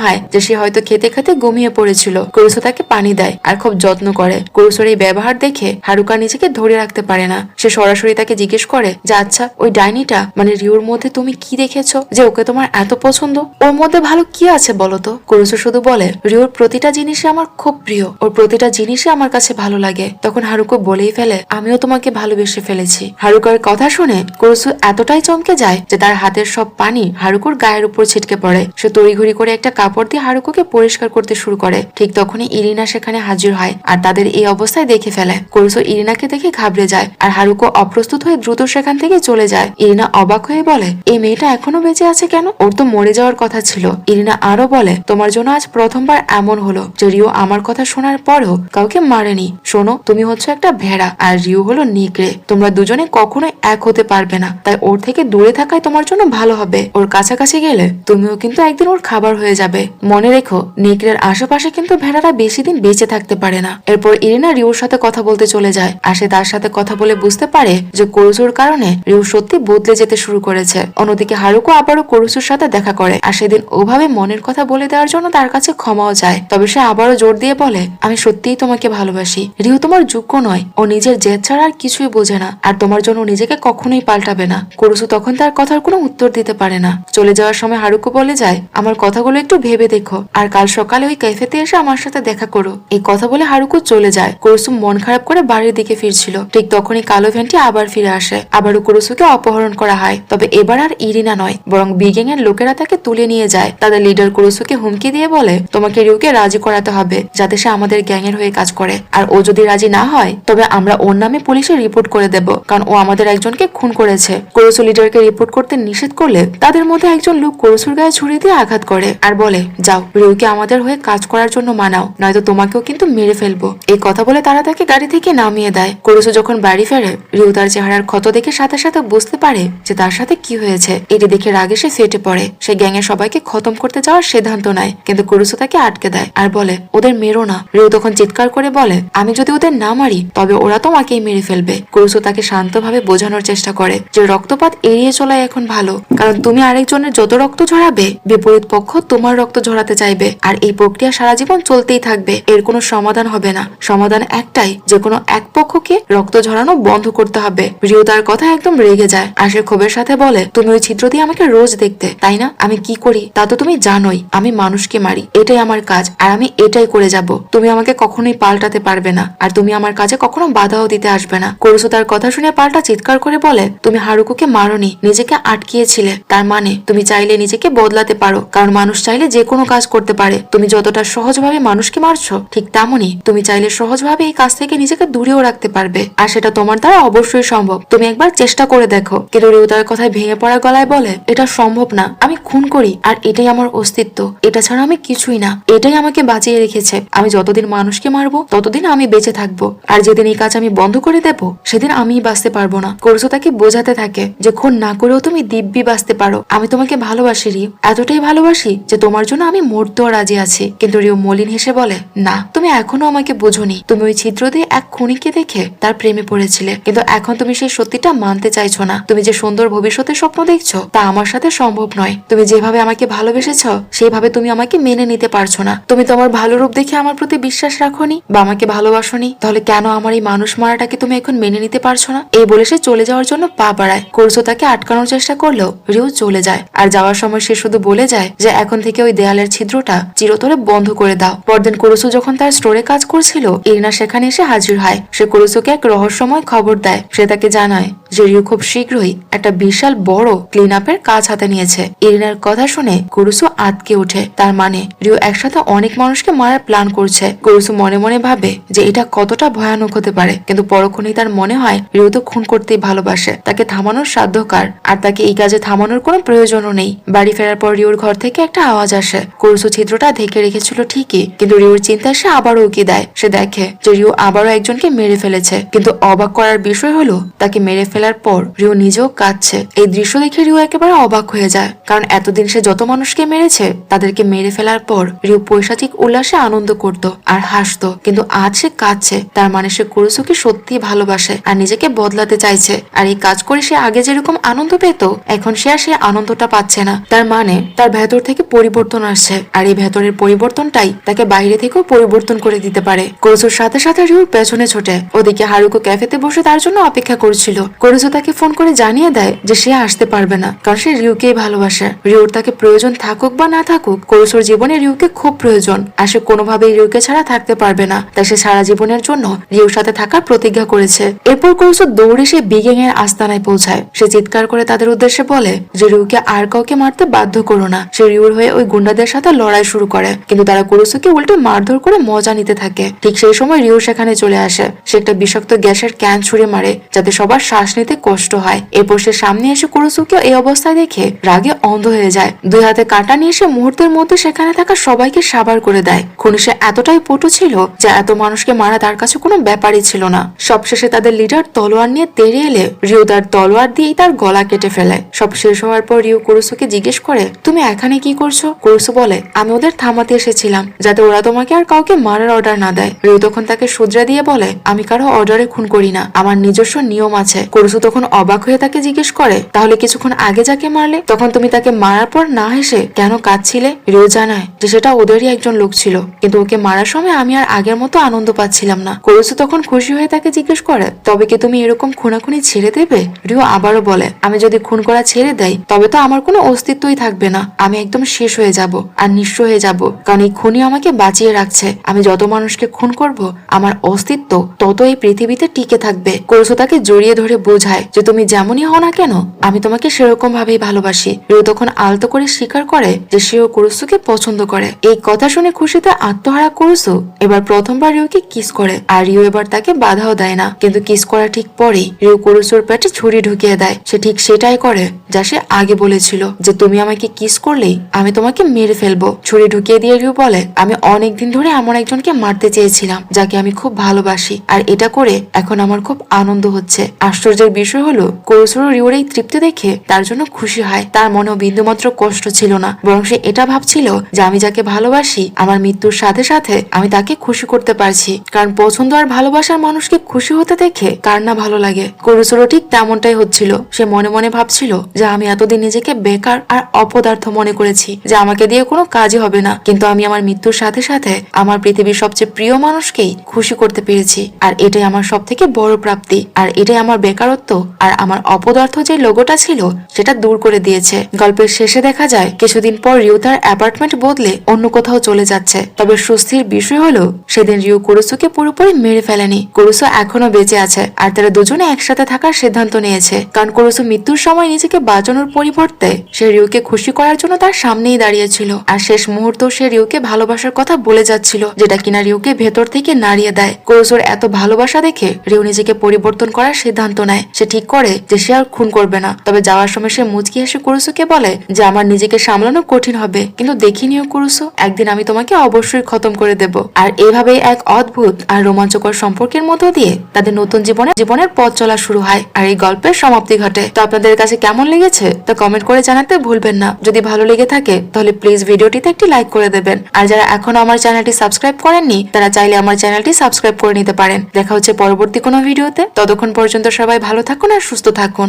হয় যে সে হয়তো খেতে খেতে ঘুমিয়ে পড়েছিল। কুরুসু তাকে পানি দেয় আর খুব যত্ন করে। কুরুসুর এই ব্যবহার দেখে হারুকা নিজেকে ধরে রাখতে পারে না। সে সরাসরি তাকে জিজ্ঞেস করে যে আচ্ছা, ওই ডাইনিটা মানে রিওর মধ্যে তুমি কি দেখেছো যে ওকে তোমার এত পছন্দ? ওর মধ্যে ভালো কি আছে বলো তো? কুরুসু শুধু বলে, রিওর প্রতিটা জিনিসই আমার খুব প্রিয়, ওর প্রতিটা জিনিসই আমার কাছে ভালো লাগে। তখন হারুকো বলেই ফেলে, আমিও তোমাকে ভালোবেসে ফেলেছি। হারুকার কথা শুনে কুরুসু এতটাই চমকে যায় যে তার হাতের সব পানি হারুকোর গায়ের উপর ছিটকে পড়ে। সে তড়িঘড়ি করে একটা কাপড় দিয়ে হারুকোকে পরিষ্কার করতে শুরু করে। ঠিক তখনই ইরিনা সেখানে হাজির হয় আর তাদের এই অবস্থায় দেখে ফেলে। কুরুসু ইরিনাকে দেখে ঘাবড়ে যায় আর হারুকো অপ্রস্তুত হয়ে দ্রুত সেখান থেকে চলে যায়। ইরিনা অবাক হয়ে বলে, এই মেয়েটা এখনো বেঁচে আছে কেন? ওর তো মরে যাওয়ার কথা ছিল। ইরিনা আরো বলে, তোমার জন্য আজ প্রথমবার এমন হলো যে রিও আমার কথা শোনার পরও কাউকে মারেনি। শোনো, তুমি হচ্ছে একটা ভেড়া আর রিও হলো নিগড়ে। তোমরা দুজনে কখনোই এক হতে পারবে না, তাই ওর থেকে দূরে থাকাই তোমার জন্য ভালো হবে। ওর কাছাকাছি গেলে তুমিও কিন্তু একদিন ওর খাবার হয়ে যাবে। মনে রেখো, নিগড়ের আশেপাশে কিন্তু ভেড়ারা বেশি দিন বেঁচে থাকতে পারে না। এরপর ইরিনা রিওর সাথে কথা বলতে চলে যায় আর সে তার সাথে কথা বলে বুঝতে পারে যে কুরুসুর কারণে রিও সত্যি বদলে যেতে শুরু করেছে। অন্যদিকে হারুকো আবারও কুরুসুর সাথে দেখা করে আর সেদিন ওভাবে মনের কথা বলে দেওয়ার জন্য তার কাছে ক্ষমাও চায়। তবে সে আবারও জোর দিয়ে বলে, আমি সত্যিই তোমাকে ভালোবাসি। রিও তোমার যোগ্য নয়, ও নিজের জেদ ছাড়া আর কিছুই বোঝে না, আর তোমার জন্য নিজেকে কখনোই পাল্টাবে না। কুরুসু তখন তার কথার কোনো উত্তর দিতে পারে না। চলে যাওয়ার সময় হারুকো বলে যায়, আমার কথাগুলো একটু ভেবে দেখো আর কাল সকালে ওই ক্যাফেতে এসে আমার সাথে দেখা করো। এই কথা বলে হারুকো চলে যায়। কুরুসু মন খারাপ করে বাড়ির দিকে ফিরছিল। ঠিক তখনই কালো ভ্যানটি আবার ফিরে আসে। আবারও কুরুসুকে অপহরণ করা হয়। তবে এবার আর ইরিনা নয়, বরং বিগ্যাং এর লোকেরা তাকে তুলে নিয়ে যায়। তাদের লিডার কুরুসুকে হুমকি দিয়ে বলে, তোমাকে রিওকে রাজি করাতে হবে যাতে সে আমাদের গ্যাং এর হয়ে কাজ করে, আর ও যদি রাজি না হয় তবে আমরা ওর নামে পুলিশে রিপোর্ট করে দেব, কারণ ও আমাদের একজনকে খুন করেছে। কুরুসু লিডারকে রিপোর্ট করতে নিষেধ করলে তাদের মধ্যে একজন লোক কুরুসুর গায়ে ছুরি দিয়ে আঘাত করে আর বলে, যাও রিওকে আমাদের হয়ে কাজ করার জন্য মানাও, নয়তো তোমাকেও কিন্তু মেরে ফেলবো। এই কথা বলে তারা তাকে গাড়ি থেকে নামিয়ে দেয়। কুরুসু যখন বাড়ি ফেরে, রিও তার চেহারার ক্ষত দেখে সাথে সাথে বুঝতে পারে যে তার সাথে কি হয়েছে। এটি দেখে রাগে সে ফেটে পড়ে। সে গ্যাং এর সবাইকে খতম করতে যাওয়ার সিদ্ধান্ত নেয়, কিন্তু কুরুসু তাকে আটকে দেয় আর বলে, ওদের মেরো না। রিও তখন চিৎকার করে বলে, আমি যদি ওদের না মারি তবে ওরা তোমাকেই মেরে ফেলবে। কুরুসু তাকে শান্তভাবে বোঝানোর চেষ্টা করে যে রক্তপাত এড়িয়ে চলাই এখন ভালো, কারণ তুমি আরেকজনের যত রক্ত ঝরাবে বিপরীত পক্ষ তোমার রক্ত ঝরাতে চাইবে, আর এই প্রক্রিয়া সারা জীবন চলতেই থাকবে। এর কোনো সমাধান হবে না। সমাধান একটাই, যে কোনো এক পক্ষকে রক্ত ঝরানো বন্ধ করতে হবে। রিও তার কথা একদম রেগে যায় আর সে ক্ষোভের সাথে বলে, তুমি ওই ছিদ্র দিয়ে আমাকে রোজ দেখতে, তাই না? আমি কি করি তা তো তুমি জানোই। আমি মানুষকে মারি, এটাই আমার কাজ, আর আমি এটাই করে যাব। তুমি আমাকে কখনোই পাল্টাতে পারবে না, আর তুমি আমার কাজে কখনো বাধাও দিতে আসবে না। কুরুসু তার কথা শুনে পাল্টা চিৎকার করে বলে, তুমি হারুকুকে মারোনি, নিজেকে আটকিয়েছিলে। তার মানে তুমি চাইলে নিজেকে বদলাতে পারো, কারণ মানুষ চাইলে যে কোনো কাজ করতে পারে। তুমি যতটা সহজভাবে মানুষকে মারছো, ঠিক তেমনই তুমি চাইলে সহজভাবে এই কাজ থেকে নিজেকে দূরেও রাখতে পারবে, আর সেটা তোমার দ্বারা অবশ্যই সম্ভব। তুমি একবার চেষ্টা করে দেখো। কিন্তু রিও তার কথায় ভেঙে পড়া গলায় বলে, এটা সম্ভব না। আমি খুন করি আর এটাই আমার অস্তিত্ব, এটা ছাড়া আমি কিছুই না। এটাই আমাকে বাঁচিয়ে রেখেছে। আমি যতদিন মানুষকে মারবো ততদিন আমি বেঁচে থাকবো, আর যেদিন এই কাজ আমি বন্ধ করে দেব সেদিন আমিই বাঁচতে পারবো না। কুরুসু তাকে বোঝাতে থাকে যে খুন না করেও তুমি দিব্যি বাঁচতে পারো। আমি তোমাকে ভালোবাসি রিও, এতটাই ভালোবাসি যে তোমার জন্য আমি মরতেও রাজি আছি। কিন্তু রিও মলিন হেসে বলে, না, তুমি এখনো আমাকে বোঝোনি। তুমি ওই ছিদ্র দিয়ে এক খুনিকে দেখে তার প্রেমে পড়েছিলে, কিন্তু এখন তুমি সেই সত্যিটা মানতে চাইছো না। তুমি যে সুন্দর ভবিষ্যতের স্বপ্ন দেখছো তা আমার সাথে সম্ভব নয়। তুমি যেভাবে আমাকে ভালোবেসেছ সেইভাবে তুমি আমাকে মেনে নিতে পারছো না। তুমি তোমার ভালো রূপ দেখে আমার প্রতি বিশ্বাস রাখোনি বা আমাকে ভালোবাসোনি, তাহলে কেন আমার এই মানুষ মারাটাকে তুমি এখন মেনে নিতে পারছো না? এই বলে সে চলে যাওয়ার জন্য পা বাড়ায়। কুরুসু তাকে আটকানোর চেষ্টা করলেও রিও চলে যায়, আর যাওয়ার সময় সে শুধু বলে যায় যে এখন থেকে ওই দেয়ালের ছিদ্রটা চিরতরে বন্ধ করে দাও। পরদিন কুরুসু যখন তার স্টোরে কাজ করছিল, ইরিনা সেখানে এসে হাজির হয়। সে কুরুসুকে এক রহস্যময় খবর দেয়। সে তাকে জানায় যে রিও খুব শীঘ্রই একটা বিশাল বড় ক্লিন আপের কাজ হাতে নিয়েছে। ইরিনার কথা শুনে কুরুসু আটকে ওঠে। তার মানে রিও একসাথে অনেক মানুষকে মারার প্ল্যান করছে। কুরুসু মনে মনে ভাবে যে এটা কতটা ভয়ানক হতে পারে, কিন্তু পরক্ষণেই তার মনে হয় রিও তো খুন করতেই ভালোবাসে, তাকে থামানোর সাধ্য কার, আর তাকে এই কাজে থামানোর কোনো প্রয়োজনও নেই। বাড়ি ফেরার পর রিওর ঘর থেকে একটা আওয়াজ আসে। কুরুসু ছিদ্রটা ঢেকে রেখেছিল ঠিকই, কিন্তু রিওর চিন্তায় সে আবারও উকি দেয়। সে দেখে যে রিও আবারও একজনকে মেরে ফেলেছে, কিন্তু অবাক করার বিষয় হলো তাকে মেরে ফেলার পর রিও নিজেও কাঁদছে। এই দৃশ্য দেখে রিও একেবারে অবাক হয়ে যায়, কারণ এতদিন সে যত মানুষকে মেরেছে তাদেরকে মেরে ফেলার পর পর রিউ পৈশাচিক উল্লাসে আনন্দ করত আর হাসতো, কিন্তু আজ সে কাঁদছে। তার মানে সে কুরুসুকে সত্যি ভালোবাসে আর নিজেকে বদলাতে চাইছে। আর এই কাজ করে সে আগে যেরকম আনন্দ পেত, এখন সে আর সে আনন্দটা পাচ্ছে না। তার মানে তার ভেতর থেকে পরিবর্তন আসছে, আর এই ভেতরের পরিবর্তনটাই তাকে বাইরে থেকেও পরিবর্তন করে দিতে পারে। কুরুসুর সাথে সাথে রিউর পেছনে ছোটে। ওদিকে হারুকো ক্যাফেতে বসে তার জন্য অপেক্ষা করছিল। কুরুসু তাকে ফোন করে জানিয়ে দেয় যে সে আসতে পারবে না, কারণ সে রিউকেই ভালোবাসে। রিউর তাকে প্রয়োজন থাকুক বা না থাকুক, কুরুসুর জীবনে রিউকে খুব প্রয়োজন, আর সে কোনোভাবেই রিউকে ছাড়া থাকতে পারবে না। তাই সে সারা জীবনের জন্য রিউর সাথে থাকার প্রতিজ্ঞা করেছে। এরপর কুরুসু দৌড়ে সে বিগেং এর আস্তানায় পৌঁছায়। সে চিৎকার করে তাদের উদ্দেশ্যে বলে যে রিউকে আর কাউকে মারতে বাধ্য করো না। সে রিউর হয়ে ওই গুন্ডাদের সাথে লড়াই শুরু করে, কিন্তু তারা কুরুসুকে উল্টে মারধর করে মজা নিতে থাকে। ঠিক সেই সময় রিউ সেখানে চলে আসে। সে একটা বিষাক্ত গ্যাসের ক্যান ছুড়ে মারে যাতে সবার শ্বাস নিতে কষ্ট হয়। এরপর সে সামনে এসে কুরুসুকে এই অবস্থায় দেখে রাগে অন্ধ হয়ে যায়। দুই হাতে কাঁটা নিয়ে সে মুহূর্তের মধ্যে সেখানে থাকা সবাইকে সাবার করে দেয়। খুনি সে এতটাই পটু ছিল যে এত মানুষকে মারা তার কাছে কোনো ব্যাপারই ছিল না। সবশেষে তাদের লিডার তলোয়ার নিয়ে তেড়ে এলে রিউ তার তলোয়ার দিয়েই তার গলা কেটে ফেলে। সব শেষ হওয়ার পর রিউ কুরুসুকে জিজ্ঞেস করে, তুমি এখানে কি করছো? কুরুসু বলে, আমি ওদের থামাতে এসেছিলাম যাতে ওরা তোমাকে আর কাউকে মারার অর্ডার না দেয়। রিউ তখন তাকে শুধরে দিয়ে বলে, আমি কারো অর্ডারে খুন করি না, আমার নিজস্ব নিয়ম আছে। কুরুসু তখন অবাক হয়ে তাকে জিজ্ঞেস করে, তাহলে কিছুক্ষণ আগে যাকে মারলে তখন তুমি তাকে মারার পর না হেসে কেন কাঁদছিলে? রিউ জানায় যে সেটা ওদেরই একজন লোক ছিল, কিন্তু ওকে মারার সময় আমি আর আগের মতো আনন্দ পাচ্ছিলাম না। কুরুসু তখন খুশি হয়ে তাকে জিজ্ঞেস করে, তবে কি তুমি এরকম খুনাখুনি ছেড়ে দেবে? রিউ আবারও বলে, আমি যদি খুন করা ছেড়ে দেই তবে তো আমার কোনো অস্তিত্বই থাকবে না, আমি একদম শেষ হয়ে যাব আর নিঃস্ব হয়ে যাব, কারণ এই খুনি আমাকে বাঁচিয়ে রাখছে। আমি যত মানুষকে খুন করব আমার অস্তিত্ব তত এই পৃথিবীতে টিকে থাকবে। কুরুসু তাকে জড়িয়ে ধরে বোঝায় যে তুমি যেমনই হও না কেন আমি তোমাকে সেরকম ভাবেই ভালোবাসি। রিউ তখন আলতো করে স্বীকার করে যে সেও কুরুসুকে পছন্দ করে। এই কথা শুনে খুশিতে আত্মহারা কুরুসু এবার প্রথমবার রিউকে কিস করে, আর রিউ এবার তাকে বাধাও দেয় না। কিন্তু কিস করা ঠিক পরেই রিউ কুরুসুর পেটে ছুরি ঢুকিয়ে দেয়। সে ঠিক সেটাই করে যা সে আগে বলেছিল, যে তুমি আমাকে কিস করলেই আমি তোমাকে মেরে ফেলবো। ছুরি ঢুকিয়ে দিয়ে রিউ বলে, আমি অনেকদিন ধরে এমন একজনকে মারতে চেয়েছিলাম যাকে আমি খুব ভালোবাসি, আর এটা করে এখন আমার খুব আনন্দ হচ্ছে। আশ্চর্যের বিষয় হলো কুরুসুর রিউর এই তৃপ্তি দেখে তার জন্য খুশি হয়। তার মনেও বিন্দুমাত্র কষ্ট ছিল না, বরং সে এটা ভাবছিল যে আমি যাকে ভালোবাসি আমার মৃত্যুর সাথে সাথে আমি তাকে খুশি করতে পারছি, কারণ পছন্দ আর ভালোবাসার মানুষকে খুশি হতে দেখে কার না ভালো লাগে। কুরুসুরও ঠিক তেমনটাই হচ্ছিল। সে মনে মনে ভাবছিল যে আমি এতদিন নিজেকে বেকার আর অপদার্থ মনে করেছি, যে আমাকে দিয়ে কোনো কাজই হবে না, কিন্তু আমি আমার মৃত্যুর সাথে সাথে আমার পৃথিবীর সবচেয়ে প্রিয় মানুষকেই খুশি করতে পেরেছি, আর এটাই আমার সব থেকে বড় প্রাপ্তি। আর এটাই আমার বেকারত্ব আর আমার অপদার্থ যে লোগোটা ছিল সেটা দূর করে দিয়েছে। গল্পের শেষে দেখা যায় কিছুদিন পর রিউ তার অ্যাপার্টমেন্ট বদলে অন্য কোথাও চলে যাচ্ছে। তবে সুস্থির বিষয় হলো সেদিন রিউ কুরুসুকে পুরোপুরি মেরে ফেলেনি। কুরুসু এখনো বেঁচে আছে, আর তারা দুজনে একসাথে থাকার সিদ্ধান্ত নিয়েছে, কারণ কুরুসু মৃত্যুর সময় নিজেকে বাঁচানোর পরিবর্তে সে রিউকে খুশি করার জন্য তার সামনেই দাঁড়িয়েছিল, আর শেষ মুহূর্ত সে রিউকে ভালোবাসার কথা বলে যাচ্ছিল, যেটা কিনা রিউকে ভেতর থেকে নাড়িয়ে দেয়। কুরুসুর এত ভালোবাসা দেখে রিউ নিজেকে পরিবর্তন করার সিদ্ধান্ত নেয়। সে ঠিক করে যে সে আর খুন করবে না। তবে যাওয়ার সময় সে মুচকি হেসে কুরুসুকে বলে যে আমার নিজেকে সামলানো কঠিন হবে, কিন্তু দেখিনিও কুরুসু, একদিন আমি তোমাকে অবশ্যই খতম করে দেব। আর এভাবেই এক অদ্ভুত আর রোমাঞ্চকর সম্পর্কের মধ্য দিয়ে তাদের নতুন জীবনের পথ চলা শুরু হয়, আর এই গল্পের সমাপ্তি ঘটে। তো আপনাদের কাছে কেমন লেগেছে তা কমেন্ট করে জানাতে ভুলবেন না। যদি ভালো লেগে থাকে তাহলে প্লিজ ভিডিওটিতে একটি লাইক করে দেবেন, আর যারা এখনো আমার চ্যানেলটি সাবস্ক্রাইব করেননি তারা চাইলে আমার চ্যানেলটি সাবস্ক্রাইব করে নিতে পারেন। দেখা হচ্ছে পরবর্তী কোনো ভিডিওতে। ততক্ষণ পর্যন্ত সবাই ভালো থাকুন আর সুস্থ থাকুন।